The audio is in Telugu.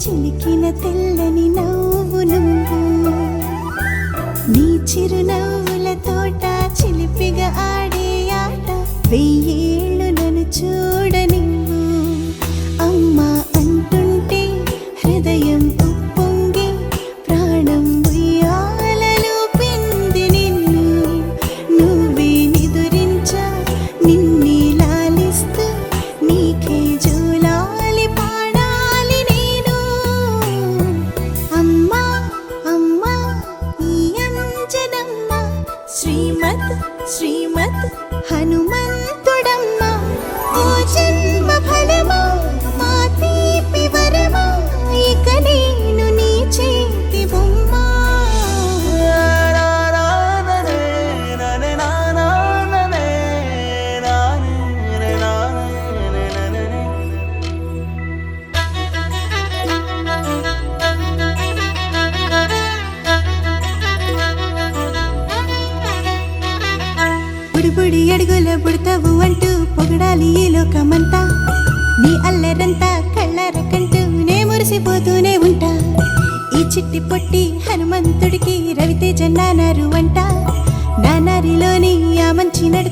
చిలికిన తెల్లని నవ్వు నువ్వు నీ చిరునవ్వుల తోట చిలిపిగా ఆడే ఆట వెయ్యేళ్ళు నన్ను చూడనివ్వు అమ్మా అంటుంటే హృదయం ఉప్పొంగి ప్రాణం ఉయ్యాలలో పింది నిన్ను నువ్వే నిదురించా నిన్నే లాలిస్తూ నీకే జోలాలి పాడాలి నేను అమ్మా అమ్మా ఈ అంజనమ్మ శ్రీమత్ శ్రీమత్ హనుమంతుడమ్మ ఓ జన్మ ఫలమా మా తీపి వరమా ఇక నేను నీ చేతి బొమ్మ బుడిబుడి అడుగుల బుడతావు అంటూ పొగడాలి ఈ లోకమంతా నీ అల్లరంతా కళ్ళరకంటూ నే మురిసిపోతూనే ఉంటా ఈ చిట్టి పొట్టి హనుమంతుడికి రవితేజ నానారు అంట నానారిలోని ఆ మంచి నడత